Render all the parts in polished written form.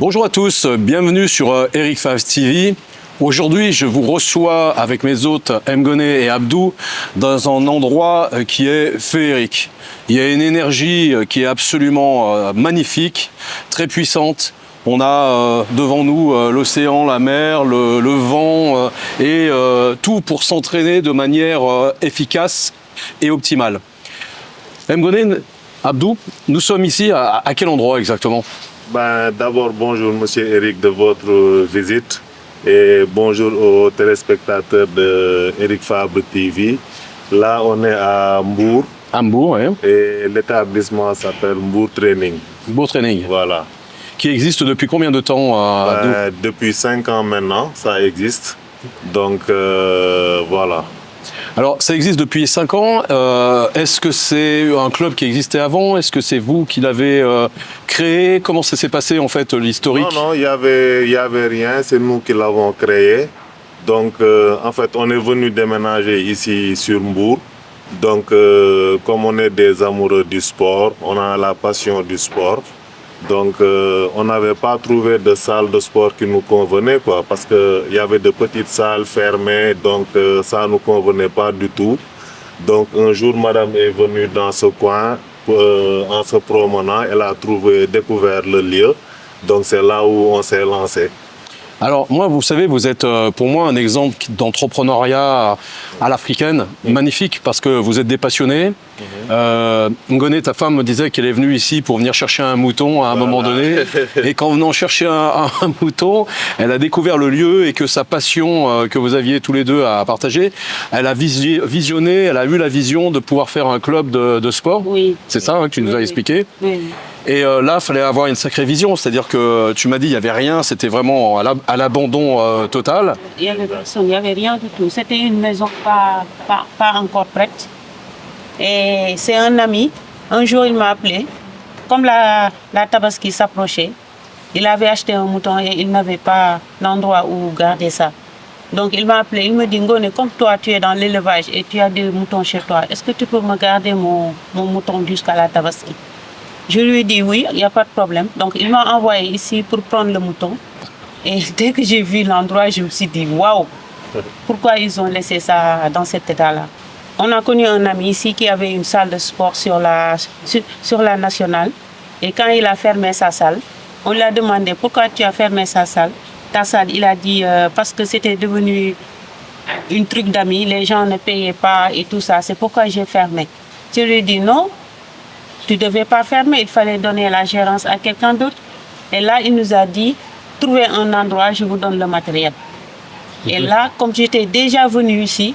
Bonjour à tous, bienvenue sur Eric Favre TV. Aujourd'hui, je vous reçois avec mes hôtes Mngone et Abdou dans un endroit qui est féerique. Il y a une énergie qui est absolument magnifique, très puissante. On a devant nous l'océan, la mer, le vent et tout pour s'entraîner de manière efficace et optimale. Mngone, Abdou, nous sommes ici à quel endroit exactement? D'abord, bonjour Monsieur Eric de votre visite et bonjour aux téléspectateurs de Eric Favre TV. Là, on est à Mbour. À Mbour, oui. Et l'établissement s'appelle Mbour Training. Mbour Training. Voilà. Qui existe depuis combien de temps Depuis 5 ans maintenant, ça existe. Donc, voilà. Alors, ça existe depuis 5 ans. Est-ce que c'est un club qui existait avant? Est-ce que c'est vous qui l'avez créé? Comment ça s'est passé, en fait, l'historique? Non, il y avait rien. C'est nous qui l'avons créé. Donc, en fait, on est venu déménager ici sur Mbour. Donc, comme on est des amoureux du sport, on a la passion du sport. Donc, on n'avait pas trouvé de salle de sport qui nous convenait, quoi, parce qu'il y avait de petites salles fermées, donc ça ne nous convenait pas du tout. Donc, un jour, madame est venue dans ce coin, en se promenant, elle a découvert le lieu. Donc, c'est là où on s'est lancé. Alors, moi, vous savez, vous êtes pour moi un exemple d'entrepreneuriat à l'africaine, magnifique, parce que vous êtes des passionnés. Mngone, ta femme me disait qu'elle est venue ici pour venir chercher un mouton à un moment donné. Et qu'en venant chercher un mouton, elle a découvert le lieu et que sa passion que vous aviez tous les deux à partager, elle a visionné, elle a eu la vision de pouvoir faire un club de sport. Oui. C'est ça que tu nous as expliqué. Oui. Et là, il fallait avoir une sacrée vision, c'est-à-dire que tu m'as dit il n'y avait rien, c'était vraiment à l'abandon total. Il n'y avait personne, il n'y avait rien du tout. C'était une maison pas encore prête. Et c'est un ami, un jour il m'a appelé, comme la Tabaski s'approchait, il avait acheté un mouton et il n'avait pas d'endroit où garder ça. Donc il m'a appelé, il me dit Ngone, comme toi tu es dans l'élevage et tu as des moutons chez toi, est-ce que tu peux me garder mon mouton jusqu'à la Tabaski? Je lui ai dit oui, il n'y a pas de problème. Donc il m'a envoyé ici pour prendre le mouton. Et dès que j'ai vu l'endroit, je me suis dit waouh, pourquoi ils ont laissé ça dans cet état-là? On a connu un ami ici qui avait une salle de sport sur la nationale. Et quand il a fermé sa salle, on lui a demandé pourquoi tu as fermé ta salle. Il a dit parce que c'était devenu un truc d'amis, les gens ne payaient pas et tout ça. C'est pourquoi j'ai fermé. Je lui ai dit non. Tu ne devais pas fermer, il fallait donner la gérance à quelqu'un d'autre. Et là, il nous a dit, trouvez un endroit, je vous donne le matériel. Et là, comme j'étais déjà venu ici,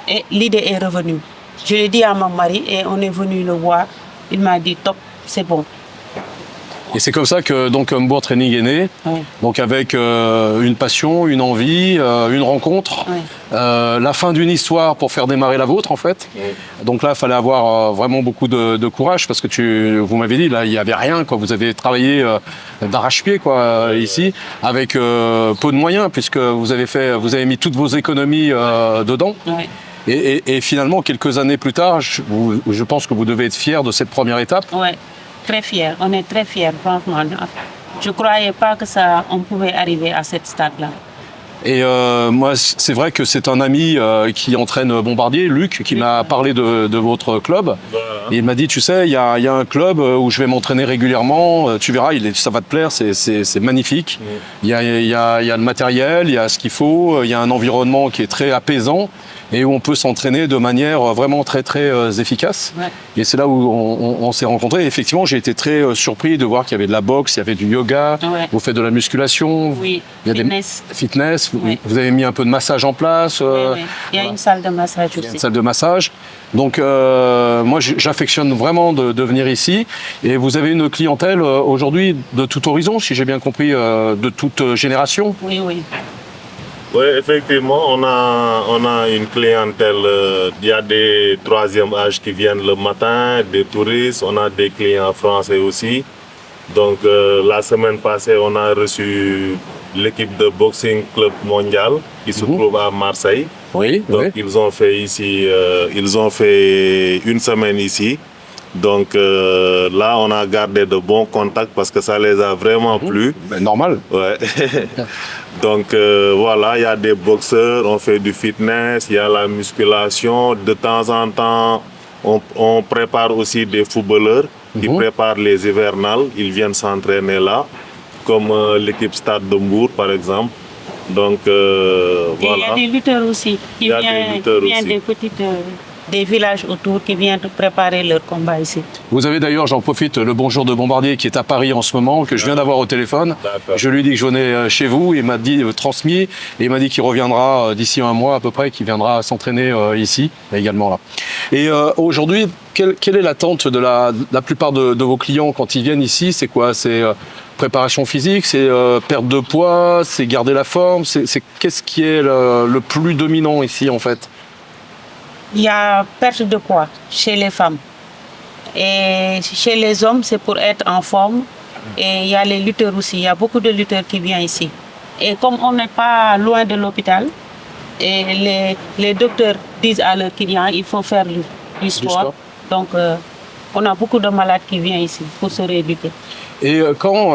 et l'idée est revenue. Je l'ai dit à mon mari et on est venu le voir. Il m'a dit, top, c'est bon. Et c'est comme ça que donc Mbour Training est né, Oui. donc avec une passion, une envie, une rencontre, Oui. la fin d'une histoire pour faire démarrer la vôtre en fait. Oui. Donc là, il fallait avoir vraiment beaucoup de courage parce que vous m'avez dit, là, il n'y avait rien, quoi. Vous avez travaillé d'arrache-pied quoi, ici, avec peu de moyens puisque vous avez mis toutes vos économies dedans. Oui. Et finalement, quelques années plus tard, je pense que vous devez être fiers de cette première étape. Oui, très fiers. On est très fiers, franchement. Je ne croyais pas que on pouvait arriver à ce stade-là. Et moi, c'est vrai que c'est un ami qui entraîne Bombardier, Luc, qui m'a parlé de votre club. Voilà. Et il m'a dit, tu sais, il y a un club où je vais m'entraîner régulièrement. Tu verras, ça va te plaire, c'est magnifique. Il y a le matériel, il y a ce qu'il faut, il y a un environnement qui est très apaisant et où on peut s'entraîner de manière vraiment très, très efficace. Ouais. Et c'est là où on s'est rencontrés. Et effectivement, j'ai été très surpris de voir qu'il y avait de la boxe, il y avait du yoga, Ouais. vous faites de la musculation. Oui, Il y a fitness. Oui. Vous avez mis un peu de massage en place. Oui, oui. Il y a une salle de massage Il y a une aussi. salle de massage. Donc moi, j'affectionne vraiment de venir ici. Et vous avez une clientèle aujourd'hui de tout horizon, si j'ai bien compris, de toute génération. Oui, oui. Oui, effectivement, on a une clientèle. Il y a des troisième âge qui viennent le matin, des touristes. On a des clients français aussi. Donc la semaine passée, on a reçu l'équipe de boxing club mondial qui se trouve à Marseille. Oui. Donc ils ont fait ici, ils ont fait une semaine ici. Donc là, on a gardé de bons contacts parce que ça les a vraiment plu. Ben, normal. Ouais. Donc voilà, il y a des boxeurs, on fait du fitness, il y a la musculation. De temps en temps, on prépare aussi des footballeurs qui préparent les hivernales. Ils viennent s'entraîner là, comme l'équipe Stade de Mbour par exemple. Donc Et voilà. il y a des lutteurs aussi qui viennent des petites des villages autour qui viennent préparer leur combat ici. Vous avez d'ailleurs, j'en profite, le bonjour de Bombardier qui est à Paris en ce moment, que je viens d'avoir au téléphone. Je lui ai dit que je venais chez vous, il m'a dit transmis, et il m'a dit qu'il reviendra d'ici un mois à peu près, qu'il viendra s'entraîner ici, également là. Et aujourd'hui, quelle est l'attente de la plupart de vos clients quand ils viennent ici? C'est quoi? C'est préparation physique, c'est perte de poids, c'est garder la forme, qu'est-ce qui est le plus dominant ici en fait? Il y a perte de poids chez les femmes. Et chez les hommes, c'est pour être en forme. Et il y a les lutteurs aussi. Il y a beaucoup de lutteurs qui viennent ici. Et comme on n'est pas loin de l'hôpital, et les docteurs disent à leurs clients il faut faire du sport. Donc, on a beaucoup de malades qui viennent ici pour se rééduquer. Et quand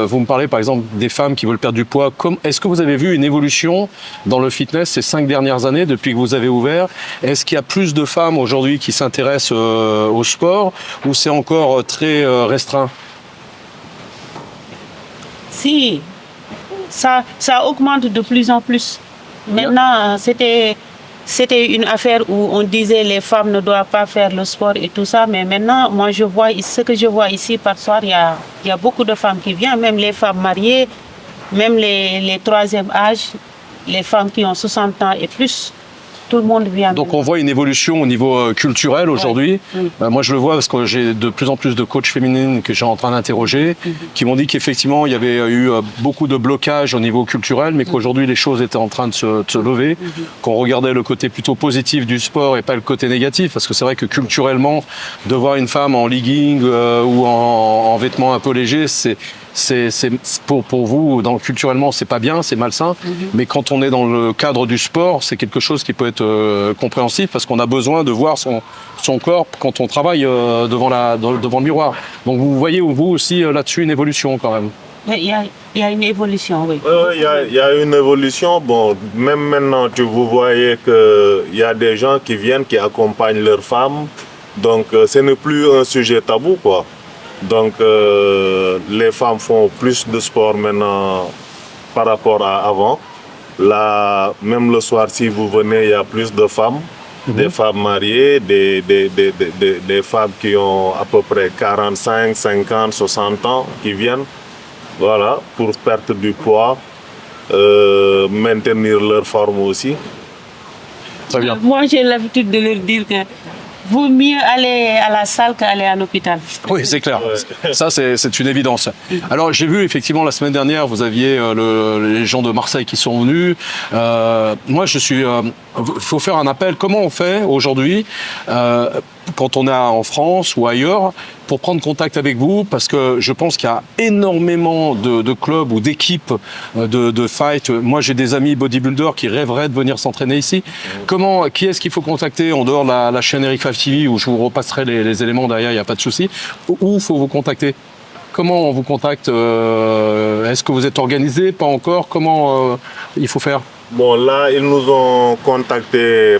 vous me parlez par exemple des femmes qui veulent perdre du poids, est-ce que vous avez vu une évolution dans le fitness ces 5 dernières années depuis que vous avez ouvert? Est-ce qu'il y a plus de femmes aujourd'hui qui s'intéressent au sport ou c'est encore très restreint? Si, ça augmente de plus en plus. Maintenant, c'était une affaire où on disait les femmes ne doivent pas faire le sport et tout ça, mais maintenant, moi je vois ce que je vois ici par soir, il y a beaucoup de femmes qui viennent, même les femmes mariées, même les troisième âge, les femmes qui ont 60 ans et plus. Tout le monde vient. Donc on voit une évolution au niveau culturel aujourd'hui. Ouais. Moi je le vois parce que j'ai de plus en plus de coachs féminines que j'ai en train d'interroger qui m'ont dit qu'effectivement il y avait eu beaucoup de blocages au niveau culturel mais qu'aujourd'hui les choses étaient en train de se lever, qu'on regardait le côté plutôt positif du sport et pas le côté négatif parce que c'est vrai que culturellement de voir une femme en legging ou en vêtements un peu légers c'est pour vous, culturellement, c'est pas bien, c'est malsain. Mais quand on est dans le cadre du sport, c'est quelque chose qui peut être compréhensif parce qu'on a besoin de voir son corps quand on travaille devant le miroir. Donc vous voyez, vous aussi, là-dessus, une évolution quand même. Il y a une évolution, oui. Oui, il y a une évolution. Bon, même maintenant, vous voyez qu'il y a des gens qui viennent, qui accompagnent leurs femmes. Donc, ce n'est plus un sujet tabou, quoi. Donc les femmes font plus de sport maintenant par rapport à avant. Là, même le soir, si vous venez, il y a plus de femmes, des femmes mariées, des femmes qui ont à peu près 45, 50, 60 ans qui viennent, voilà, pour perdre du poids, maintenir leur forme aussi. Très bien. Moi, j'ai l'habitude de leur dire que vaut mieux aller à la salle qu'aller à l'hôpital. Oui, c'est clair. Ça, c'est une évidence. Alors, j'ai vu effectivement la semaine dernière, vous aviez les gens de Marseille qui sont venus. Moi, il faut faire un appel. Comment on fait aujourd'hui, quand on est en France ou ailleurs, pour prendre contact avec vous? Parce que je pense qu'il y a énormément de clubs ou d'équipes de fight. Moi, j'ai des amis bodybuilders qui rêveraient de venir s'entraîner ici. Qui est-ce qu'il faut contacter en dehors de la chaîne Eric Favre TV où je vous repasserai les éléments derrière, il n'y a pas de souci. Où il faut vous contacter? Comment on vous contacte? Est-ce que vous êtes organisé? Pas encore? Comment il faut faire? Bon, là, ils nous ont contactés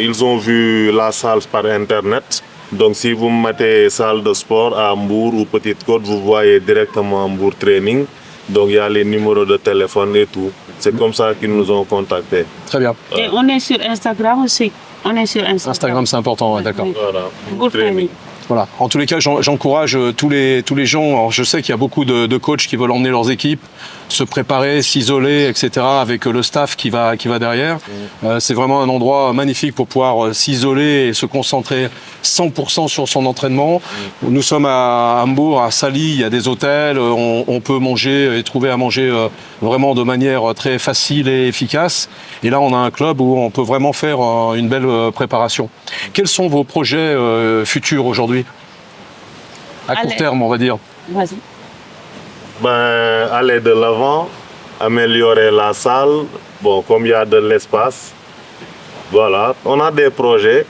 ils ont vu la salle par Internet. Donc, si vous mettez salle de sport à Mbour ou Petite Côte, vous voyez directement Mbour Training. Donc, il y a les numéros de téléphone et tout. C'est comme ça qu'ils nous ont contactés. Très bien. Et on est sur Instagram aussi. On est sur Instagram. Instagram, c'est important, ouais, d'accord. Voilà, Mbour Training. Voilà. En tous les cas, j'encourage tous les gens. Alors, je sais qu'il y a beaucoup de coachs qui veulent emmener leurs équipes, se préparer, s'isoler, etc. avec le staff qui va derrière. C'est vraiment un endroit magnifique pour pouvoir s'isoler et se concentrer 100% sur son entraînement. Nous sommes à Hambourg, à Sali, il y a des hôtels. On peut manger et trouver à manger vraiment de manière très facile et efficace. Et là, on a un club où on peut vraiment faire une belle préparation. Quels sont vos projets futurs aujourd'hui? À court terme, on va dire. Vas-y. Ben, aller de l'avant, améliorer la salle, bon, comme il y a de l'espace. Voilà, on a des projets,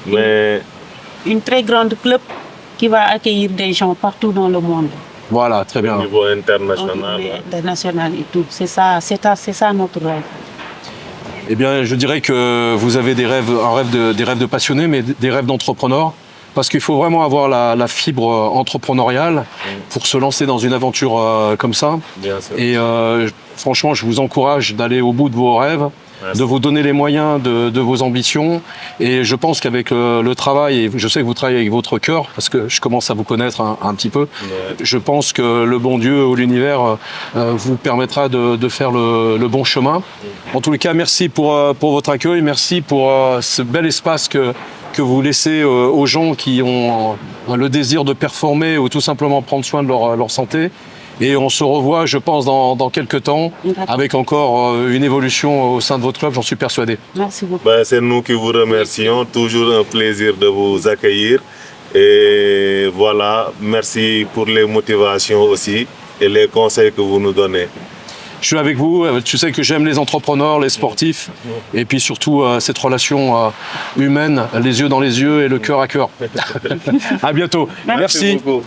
mais une très grande club qui va accueillir des gens partout dans le monde. Voilà, très bien. Au niveau Au international. niveau international et tout. C'est ça notre rêve. Eh bien, je dirais que vous avez des rêves de passionnés, mais des rêves d'entrepreneurs. Parce qu'il faut vraiment avoir la fibre entrepreneuriale pour se lancer dans une aventure comme ça. Bien sûr. Et franchement, je vous encourage d'aller au bout de vos rêves, Merci. de vous donner les moyens de vos ambitions. Et je pense qu'avec le travail, et je sais que vous travaillez avec votre cœur, parce que je commence à vous connaître un petit peu, Ouais. je pense que le bon Dieu ou l'univers vous permettra de faire le bon chemin. En tous les cas, merci pour votre accueil, merci pour ce bel espace que vous laissez aux gens qui ont le désir de performer ou tout simplement prendre soin de leur santé. Et on se revoit, je pense, dans quelques temps, avec encore une évolution au sein de votre club, j'en suis persuadé. Merci beaucoup. Ben, c'est nous qui vous remercions. Toujours un plaisir de vous accueillir. Et voilà, merci pour les motivations aussi et les conseils que vous nous donnez. Je suis avec vous, tu sais que j'aime les entrepreneurs, les sportifs, et puis surtout cette relation humaine, les yeux dans les yeux et le cœur à cœur. À bientôt. Merci. beaucoup.